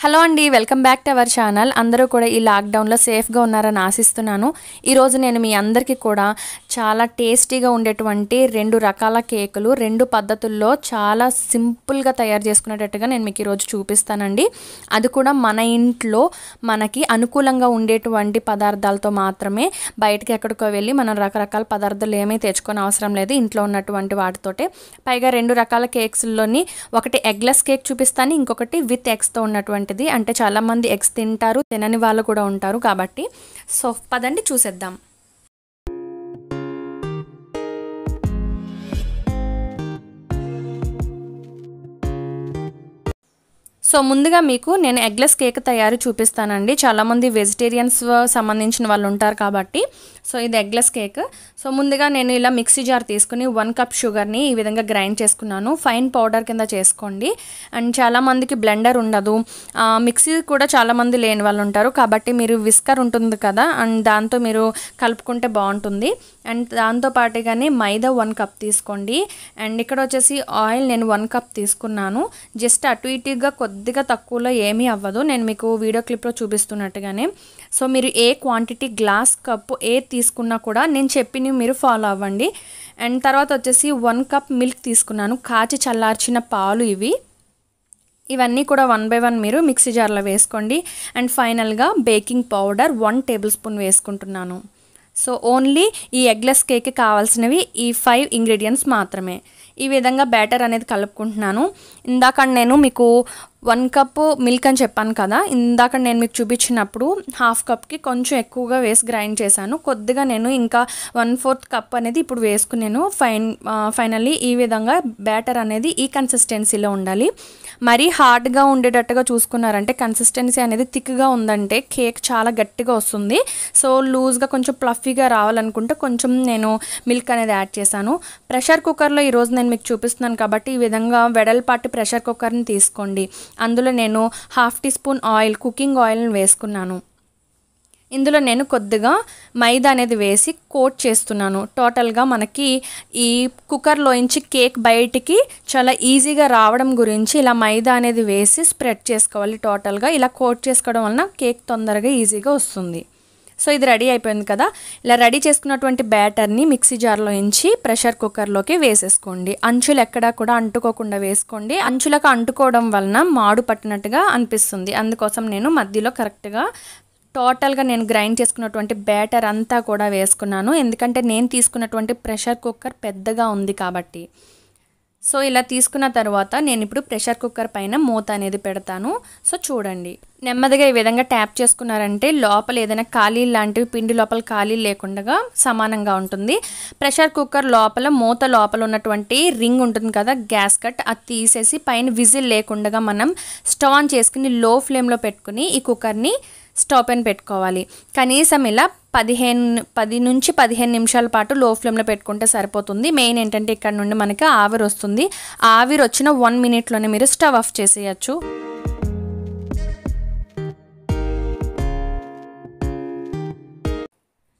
Hello అండి, welcome back to our channel. అందరూ కూడా ఈ లాక్డౌన్లో సేఫ్గా ఉన్నారని ఆశిస్తున్నాను. ఈరోజు నేను మీ అందరికీ కూడా చాలా టేస్టీగా ఉండేటువంటి 2 రకాల కేకులు 2 పద్ధతుల్లో చాలా సింపుల్గా తయారు చేసుకునేటట్టుగా నేను మీకు ఈరోజు చూపిస్తానండి. అది కూడా మన ఇంట్లో మనకి అనుకూలంగా ఉండేటువంటి పదార్థాలతో మాత్రమే. బయటకి ఎక్కడికో వెళ్ళి మనం రకరకాల పదార్థాలు ఏమీ తెచ్చుకొని అవసరం లేదు, ఇంట్లో ఉన్నటువంటి వాటితోటే. పైగా 2 రకాల కేక్స్లోని ఒకటి ఎగ్లెస్ కేక్ చూపిస్తాను, ఇంకొకటి విత్ ఎగ్స్తో ఉన్నటువంటి అంటే చాలా మంది ఎగ్స్ తింటారు, తినని వాళ్ళు కూడా ఉంటారు కాబట్టి. సో పదండి చూసేద్దాం. సో ముందుగా మీకు నేను ఎగ్లెస్ కేక్ తయారు చూపిస్తానండి. చాలామంది వెజిటేరియన్స్ సంబంధించిన వాళ్ళు ఉంటారు కాబట్టి. సో ఇది ఎగ్లెస్ కేక్. సో ముందుగా నేను ఇలా మిక్సీ జార్ తీసుకుని 1 కప్ షుగర్ని ఈ విధంగా గ్రైండ్ చేసుకున్నాను. ఫైన్ పౌడర్ కింద చేసుకోండి. అండ్ చాలామందికి బ్లెండర్ ఉండదు, మిక్సీ కూడా చాలామంది లేని వాళ్ళు ఉంటారు కాబట్టి మీరు విస్కర్ ఉంటుంది కదా, అండ్ దాంతో మీరు కలుపుకుంటే బాగుంటుంది. అండ్ దాంతో పాటుగానే మైదా 1 కప్ తీసుకోండి. అండ్ ఇక్కడ వచ్చేసి ఆయిల్ నేను 1 కప్ తీసుకున్నాను. జస్ట్ అటు ఇటుగా కొద్దిగా తక్కువలో ఏమీ అవ్వదు, నేను మీకు వీడియో క్లిప్లో చూపిస్తున్నట్టుగానే. సో మీరు ఏ క్వాంటిటీ గ్లాస్ కప్పు ఏ తీసుకున్నా కూడా నేను చెప్పినవి మీరు ఫాలో అవ్వండి. అండ్ తర్వాత వచ్చేసి 1 కప్ మిల్క్ తీసుకున్నాను, కాచి చల్లార్చిన పాలు ఇవి. ఇవన్నీ కూడా 1 బై 1 మీరు మిక్సీ జార్లో వేసుకోండి. అండ్ ఫైనల్గా బేకింగ్ పౌడర్ 1 టేబుల్ స్పూన్ వేసుకుంటున్నాను. సో ఓన్లీ ఈ ఎగ్లెస్ కేక్కి కావాల్సినవి ఈ 5 ఇంగ్రీడియంట్స్ మాత్రమే. ఈ విధంగా బ్యాటర్ అనేది కలుపుకుంటున్నాను. ఇందాక నేను మీకు 1 కప్ మిల్క్ అని చెప్పాను కదా, ఇందాక నేను మీకు చూపించినప్పుడు హాఫ్ కప్కి కొంచెం ఎక్కువగా వేసి గ్రైండ్ చేశాను. కొద్దిగా నేను ఇంకా 1/4 కప్ అనేది ఇప్పుడు వేసుకున్నాను. ఫైనల్లీ ఈ విధంగా బ్యాటర్ అనేది ఈ కన్సిస్టెన్సీలో ఉండాలి. మరీ హార్డ్గా ఉండేటట్టుగా చూసుకున్నారంటే, కన్సిస్టెన్సీ అనేది థిక్గా ఉందంటే కేక్ చాలా గట్టిగా వస్తుంది. సో లూజ్గా కొంచెం ప్లఫీగా రావాలనుకుంటే కొంచెం నేను మిల్క్ అనేది యాడ్ చేశాను. ప్రెషర్ కుక్కర్లో ఈరోజు నేను మీకు చూపిస్తున్నాను కాబట్టి ఈ విధంగా వెడల్పాటి ప్రెషర్ కుక్కర్ని తీసుకోండి. అందులో నేను 1/2 టీ స్పూన్ ఆయిల్, కుకింగ్ ఆయిల్ని వేసుకున్నాను. ఇందులో నేను కొద్దిగా మైదా అనేది వేసి కోట్ చేస్తున్నాను. టోటల్గా మనకి ఈ కుక్కర్లోంచి కేక్ బయటికి చాలా ఈజీగా రావడం గురించి ఇలా మైదా అనేది వేసి స్ప్రెడ్ చేసుకోవాలి. టోటల్గా ఇలా కోట్ చేసుకోవడం వలన కేక్ తొందరగా ఈజీగా వస్తుంది. సో ఇది రెడీ అయిపోయింది కదా. ఇలా రెడీ చేసుకున్నటువంటి బ్యాటర్ని మిక్సీ జార్లో ఉంచి ప్రెషర్ కుక్కర్లోకి వేసేసుకోండి. అంచులు ఎక్కడా కూడా అంటుకోకుండా వేసుకోండి. అంచులకు అంటుకోవడం వలన మాడు పట్టినట్టుగా అనిపిస్తుంది. అందుకోసం నేను మధ్యలో కరెక్ట్గా టోటల్గా నేను గ్రైండ్ చేసుకున్నటువంటి బ్యాటర్ అంతా కూడా వేసుకున్నాను. ఎందుకంటే నేను తీసుకున్నటువంటి ప్రెషర్ కుక్కర్ పెద్దగా ఉంది కాబట్టి. సో ఇలా తీసుకున్న తర్వాత నేను ఇప్పుడు ప్రెషర్ కుక్కర్ పైన మూత అనేది పెడతాను. సో చూడండి, నెమ్మదిగా ఈ విధంగా ట్యాప్ చేసుకున్నారంటే లోపల ఏదైనా ఖాళీలు లాంటివి, పిండి లోపల ఖాళీలు లేకుండా సమానంగా ఉంటుంది. ప్రెషర్ కుక్కర్ లోపల మూత లోపల ఉన్నటువంటి రింగ్ ఉంటుంది కదా, గ్యాస్ కట్, అది తీసేసి పైన విజిల్ లేకుండా మనం స్టవ్ ఆన్ చేసుకుని లో ఫ్లేమ్లో పెట్టుకుని ఈ కుక్కర్ని స్టవ్ పైన పెట్టుకోవాలి. కనీసం ఇలా 10 నుంచి 15 నిమిషాల పాటు లో ఫ్లేమ్లో పెట్టుకుంటే సరిపోతుంది. మెయిన్ ఏంటంటే ఇక్కడ నుండి మనకి ఆవిరి వస్తుంది. ఆవిరి వచ్చిన 1 మినిట్లోనే మీరు స్టవ్ ఆఫ్ చేసేయచ్చు.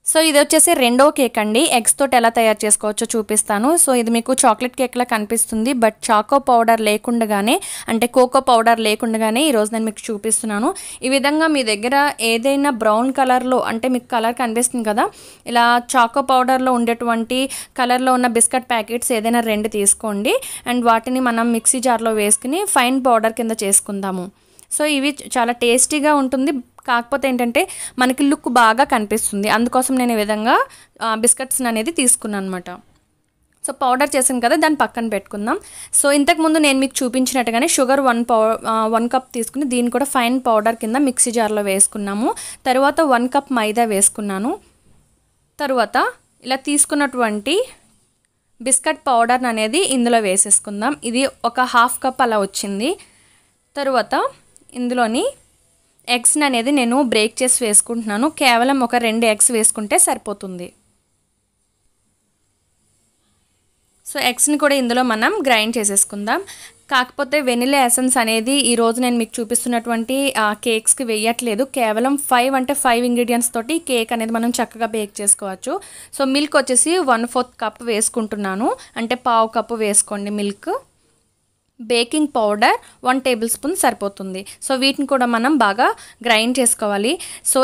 సో ఇది వచ్చేసి రెండో కేక్ అండి. ఎగ్స్ తోటి ఎలా తయారు చేసుకోవచ్చో చూపిస్తాను. సో ఇది మీకు చాక్లెట్ కేక్లా కనిపిస్తుంది, బట్ చాకో పౌడర్ లేకుండానే, అంటే కోకో పౌడర్ లేకుండానే ఈరోజు నేను మీకు చూపిస్తున్నాను. ఈ విధంగా మీ దగ్గర ఏదైనా బ్రౌన్ కలర్లో, అంటే మీకు కలర్ కనిపిస్తుంది కదా, ఇలా చాకో పౌడర్లో ఉండేటువంటి కలర్లో ఉన్న బిస్కెట్ ప్యాకెట్స్ ఏదైనా 2 తీసుకోండి. అండ్ వాటిని మనం మిక్సీ జార్లో వేసుకుని ఫైన్ పౌడర్ కింద చేసుకుందాము. సో ఇవి చాలా టేస్టీగా ఉంటుంది, కాకపోతే ఏంటంటే మనకి లుక్ బాగా కనిపిస్తుంది. అందుకోసం నేను ఈ విధంగా బిస్కెట్స్ అనేది తీసుకున్నాను అనమాట. సో పౌడర్ చేసాను కదా, దాన్ని పక్కన పెట్టుకుందాం. సో ఇంతకుముందు నేను మీకు చూపించినట్టుగానే షుగర్ 1 కప్ తీసుకుని దీన్ని కూడా ఫైన్ పౌడర్ కింద మిక్సీ జార్లో వేసుకున్నాము. తర్వాత 1 కప్ మైదా వేసుకున్నాను. తర్వాత ఇలా తీసుకున్నటువంటి బిస్కెట్ పౌడర్ అనేది ఇందులో వేసేసుకుందాం. ఇది ఒక 1/2 కప్ అలా వచ్చింది. తర్వాత ఇందులోని ఎగ్స్ అనేది నేను బ్రేక్ చేసి వేసుకుంటున్నాను. కేవలం ఒక 2 ఎగ్స్ వేసుకుంటే సరిపోతుంది. సో ఎగ్స్ని కూడా ఇందులో మనం గ్రైండ్ చేసేసుకుందాం. కాకపోతే వెనిలా ఎసెన్స్ అనేది ఈరోజు నేను మీకు చూపిస్తున్నటువంటి కేక్స్కి వేయట్లేదు. కేవలం 5 ఇంగ్రీడియంట్స్ తోటి కేక్ అనేది మనం చక్కగా బేక్ చేసుకోవచ్చు. సో మిల్క్ వచ్చేసి 1/4 కప్ వేసుకుంటున్నాను, అంటే 1/2 కప్పు వేసుకోండి milk. Baking powder 1 table spoon సరిపోతుంది. సో వీటిని కూడా మనం బాగా గ్రైండ్ చేసుకోవాలి. సో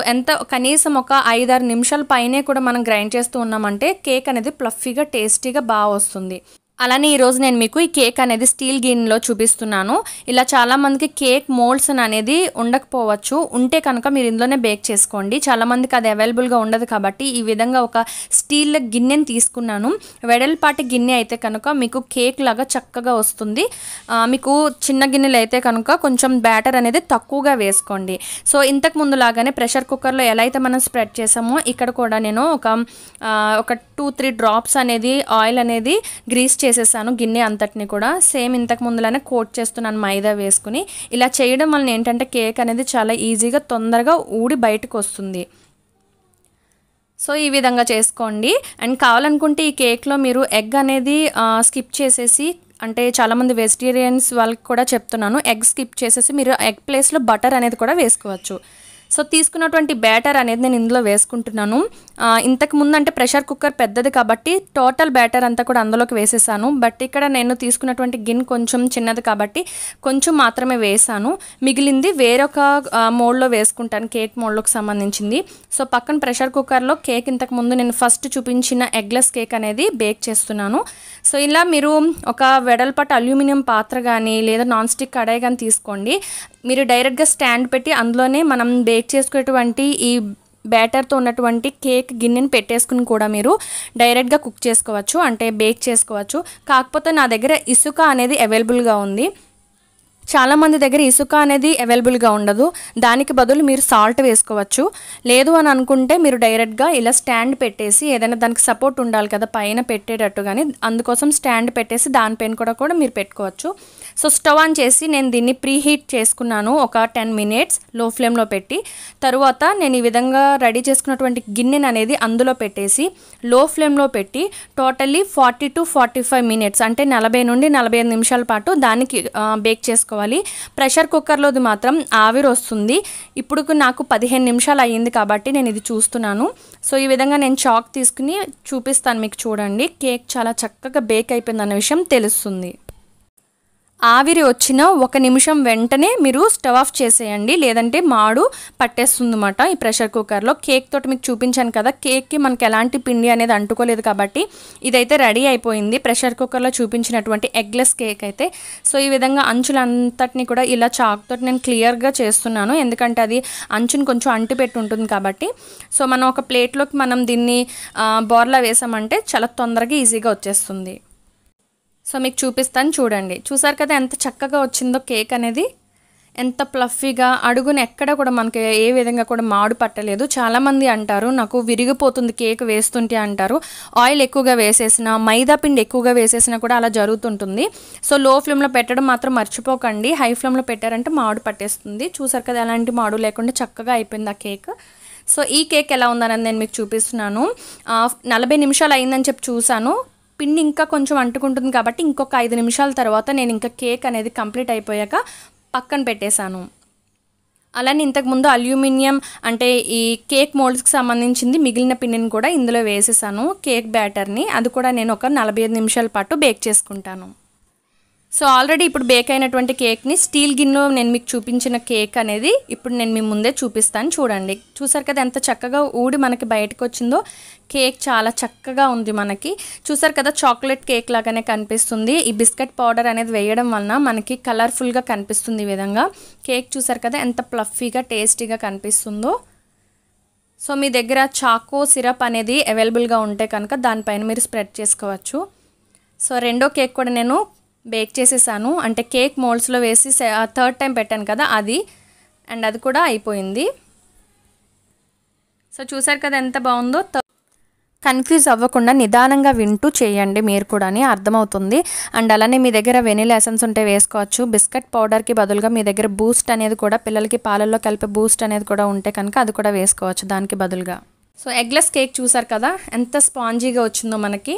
కనీసం ఒక 5-6 నిమిషాల పైనే కూడా మనం గ్రైండ్ చేస్తూ ఉన్నామంటే కేక్ అనేది ఫ్లఫీగా టేస్టీగా బాగా వస్తుంది. అలానే ఈరోజు నేను మీకు ఈ కేక్ అనేది స్టీల్ గిన్నెలో చూపిస్తున్నాను. ఇలా చాలామందికి కేక్ మోల్డ్స్ అనేది ఉండకపోవచ్చు, ఉంటే కనుక మీరు ఇందులోనే బేక్ చేసుకోండి. చాలామందికి అది అవైలబుల్గా ఉండదు కాబట్టి ఈ విధంగా ఒక స్టీల్ గిన్నెని తీసుకున్నాను. వెడల్పాటి గిన్నె అయితే కనుక మీకు కేక్ లాగా చక్కగా వస్తుంది. మీకు చిన్న గిన్నెలు అయితే కనుక కొంచెం బ్యాటర్ అనేది తక్కువగా వేసుకోండి. సో ఇంతకు ముందు లాగానే ప్రెషర్ కుక్కర్లో ఎలా అయితే మనం స్ప్రెడ్ చేసామో ఇక్కడ కూడా నేను ఒక 2-3 డ్రాప్స్ అనేది ఆయిల్ అనేది గ్రీస్ చేసేసాను గిన్నె అంతటిని కూడా. సేమ్ ఇంతకు ముందులానే కోట్ చేస్తున్నాను మైదా వేసుకుని. ఇలా చేయడం వలన ఏంటంటే కేక్ అనేది చాలా ఈజీగా తొందరగా ఊడి బయటకు వస్తుంది. సో ఈ విధంగా చేసుకోండి. అండ్ కావాలనుకుంటే ఈ కేక్లో మీరు ఎగ్ అనేది స్కిప్ చేసేసి, అంటే చాలామంది వెజిటేరియన్స్ వాళ్ళకి కూడా చెప్తున్నాను, ఎగ్ స్కిప్ చేసేసి మీరు ఎగ్ ప్లేస్లో బటర్ అనేది కూడా వేసుకోవచ్చు. సో తీసుకున్నటువంటి బ్యాటర్ అనేది నేను ఇందులో వేసుకుంటున్నాను. ఇంతకు ముందు అంటే ప్రెషర్ కుక్కర్ పెద్దది కాబట్టి టోటల్ బ్యాటర్ అంతా కూడా అందులోకి వేసేసాను. బట్ ఇక్కడ నేను తీసుకున్నటువంటి గిన్నె కొంచెం చిన్నది కాబట్టి కొంచెం మాత్రమే వేసాను. మిగిలింది వేరొక మోల్డ్లో వేసుకుంటాను, కేక్ మోల్డ్లోకి సంబంధించింది. సో పక్కన ప్రెషర్ కుక్కర్లో కేక్ ఇంతకు ముందు నేను ఫస్ట్ చూపించిన ఎగ్లెస్ కేక్ అనేది బేక్ చేస్తున్నాను. సో ఇలా మీరు ఒక వెడల్పాటి అల్యూమినియం పాత్ర కానీ లేదా నాన్ స్టిక్ కడాయి కానీ తీసుకోండి. మీరు డైరెక్ట్గా స్టాండ్ పెట్టి అందులోనే మనం బేక్ చేసుకునేటువంటి ఈ బ్యాటర్తో ఉన్నటువంటి కేక్ గిన్నెని పెట్టేసుకుని కూడా మీరు డైరెక్ట్గా కుక్ చేసుకోవచ్చు, అంటే బేక్ చేసుకోవచ్చు. కాకపోతే నా దగ్గర ఇసుక అనేది అవైలబుల్గా ఉంది. చాలామంది దగ్గర ఇసుక అనేది అవైలబుల్గా ఉండదు. దానికి బదులు మీరు సాల్ట్ వేసుకోవచ్చు. లేదు అని అనుకుంటే మీరు డైరెక్ట్గా ఇలా స్టాండ్ పెట్టేసి, ఏదైనా దానికి సపోర్ట్ ఉండాలి కదా పైన పెట్టేటట్టు, కానీ అందుకోసం స్టాండ్ పెట్టేసి దానిపైన కూడా మీరు పెట్టుకోవచ్చు. సో స్టవ్ ఆన్ చేసి నేను దీన్ని ప్రీహీట్ చేసుకున్నాను ఒక 10 మినిట్స్ లో ఫ్లేమ్లో పెట్టి. తరువాత నేను ఈ విధంగా రెడీ చేసుకున్నటువంటి గిన్నెని అనేది అందులో పెట్టేసి లో ఫ్లేమ్లో పెట్టి టోటల్లీ 40 to 45 మినిట్స్, అంటే 40 నుండి 45 నిమిషాల పాటు దానికి బేక్ చేసుకోవాలి. ప్రెషర్ కుక్కర్లోది మాత్రం ఆవిరి వస్తుంది. ఇప్పుడు నాకు 15 నిమిషాలు అయ్యింది కాబట్టి నేను ఇది చూస్తున్నాను. సో ఈ విధంగా నేను చాక్ తీసుకుని చూపిస్తాను మీకు. చూడండి, కేక్ చాలా చక్కగా బేక్ అయిపోయిందన్న విషయం తెలుస్తుంది. ఆవిరి వచ్చిన 1 నిమిషం వెంటనే మీరు స్టవ్ ఆఫ్ చేసేయండి, లేదంటే మాడు పట్టేస్తుందన్నమాట ఈ ప్రెషర్ కుక్కర్లో. కేక్ తోటి మీకు చూపించాను కదా, కేక్కి మనకి ఎలాంటి పిండి అనేది అంటుకోలేదు కాబట్టి ఇదైతే రెడీ అయిపోయింది ప్రెషర్ కుక్కర్లో చూపించినటువంటి ఎగ్లెస్ కేక్ అయితే. సో ఈ విధంగా అంచులంతటిని కూడా ఇలా చాక్ తోటి నేను క్లియర్గా చేస్తున్నాను, ఎందుకంటే అది అంచుని కొంచెం అంటిపెట్టి ఉంటుంది కాబట్టి. సో మనం ఒక ప్లేట్లోకి మనం దీన్ని బోర్లా వేసామంటే చాలా తొందరగా ఈజీగా వచ్చేస్తుంది. సో మీకు చూపిస్తాను, చూడండి. చూసారు కదా ఎంత చక్కగా వచ్చిందో కేక్ అనేది, ఎంత ప్లఫీగా, అడుగున ఎక్కడ కూడా మనకి ఏ విధంగా కూడా మాడు పట్టలేదు. చాలామంది అంటారు నాకు విరిగిపోతుంది కేక్ వేస్తుంటే అంటారు. ఆయిల్ ఎక్కువగా వేసేసినా, మైదా పిండి ఎక్కువగా వేసేసినా కూడా అలా జరుగుతుంటుంది. సో లో ఫ్లేమ్లో పెట్టడం మాత్రం మర్చిపోకండి. హై ఫ్లేమ్లో పెట్టారంటే మాడు పట్టేస్తుంది. చూసారు కదా ఎలాంటి మాడు లేకుండా చక్కగా అయిపోయింది ఆ కేక్. సో ఈ కేక్ ఎలా ఉందనేది నేను మీకు చూపిస్తున్నాను. 40 నిమిషాలు అయిందని చెప్పి చూశాను. పిండి ఇంకా కొంచెం అంటుకుంటుంది కాబట్టి ఇంకొక 5 నిమిషాల తర్వాత నేను ఇంకా కేక్ అనేది కంప్లీట్ అయిపోయాక పక్కన పెట్టేశాను. అలానే ఇంతకుముందు అల్యూమినియం అంటే ఈ కేక్ మోల్డ్స్కి సంబంధించింది మిగిలిన పిండిని కూడా ఇందులో వేసేసాను, కేక్ బ్యాటర్ని. అది కూడా నేను ఒక 45 నిమిషాల పాటు బేక్ చేసుకుంటాను. సో ఆల్రెడీ ఇప్పుడు బేక్ అయినటువంటి కేక్ని స్టీల్ గిన్నెలో నేను మీకు చూపించిన కేక్ అనేది ఇప్పుడు నేను మీ ముందే చూపిస్తాను. చూడండి, చూసారు కదా ఎంత చక్కగా ఊడి మనకి బయటకు వచ్చిందో. కేక్ చాలా చక్కగా ఉంది మనకి. చూసారు కదా చాక్లెట్ కేక్ లాగానే కనిపిస్తుంది. ఈ బిస్కెట్ పౌడర్ అనేది వేయడం వలన మనకి కలర్ఫుల్గా కనిపిస్తుంది. ఈ విధంగా కేక్ చూసారు కదా ఎంత ప్లఫీగా టేస్టీగా కనిపిస్తుందో. సో మీ దగ్గర చాకో సిరప్ అనేది అవైలబుల్గా ఉంటే కనుక దానిపైన మీరు స్ప్రెడ్ చేసుకోవచ్చు. సో రెండో కేక్ కూడా నేను బేక్ చేసేసాను, అంటే కేక్ మోల్డ్స్లో వేసి 3rd టైం పెట్టాను కదా అది, అండ్ అది కూడా అయిపోయింది. సో చూసారు కదా ఎంత బాగుందో. కన్ఫ్యూజ్ అవ్వకుండా నిదానంగా వింటూ చేయండి, మీరు కూడా అర్థమవుతుంది. అండ్ అలానే మీ దగ్గర వెనిలా ఎసెన్స్ ఉంటే వేసుకోవచ్చు. బిస్కెట్ పౌడర్కి బదులుగా మీ దగ్గర బూస్ట్ అనేది కూడా, పిల్లలకి పాలల్లో కలిపే బూస్ట్ అనేది కూడా ఉంటే కనుక అది కూడా వేసుకోవచ్చు దానికి బదులుగా. సో ఎగ్లెస్ కేక్ చూసారు కదా ఎంత స్పాంజీగా వచ్చిందో మనకి,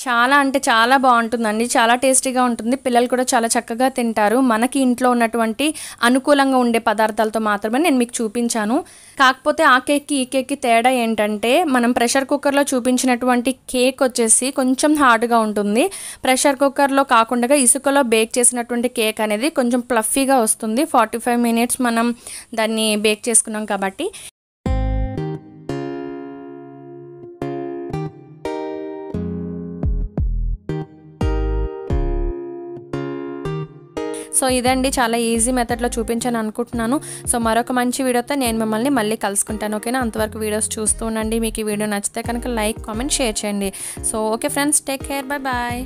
చాలా అంటే చాలా బాగుంటుందండి. చాలా టేస్టీగా ఉంటుంది. పిల్లలు కూడా చాలా చక్కగా తింటారు. మనకి ఇంట్లో ఉన్నటువంటి అనుకూలంగా ఉండే పదార్థాలతో మాత్రమే నేను మీకు చూపించాను. కాకపోతే ఆ కేక్కి ఈ కేక్కి తేడా ఏంటంటే మనం ప్రెషర్ కుక్కర్లో చూపించినటువంటి కేక్ వచ్చేసి కొంచెం హార్డ్గా ఉంటుంది. ప్రెషర్ కుక్కర్లో కాకుండా ఇసుకలో బేక్ చేసినటువంటి కేక్ అనేది కొంచెం ప్లఫీగా వస్తుంది. 45 మినిట్స్ మనం దాన్ని బేక్ చేసుకున్నాం కాబట్టి. సో ఇదండి, చాలా ఈజీ మెథడ్లో చూపించాను అనుకుంటున్నాను. సో మరొక మంచి వీడియోతో నేను మిమ్మల్ని మళ్ళీ కలుసుకుంటాను. ఓకేనా? అంతవరకు వీడియోస్ చూస్తూ ఉండండి. మీకు ఈ వీడియో నచ్చితే కనుక లైక్, కామెంట్, షేర్ చేయండి. So okay friends, take care, bye bye.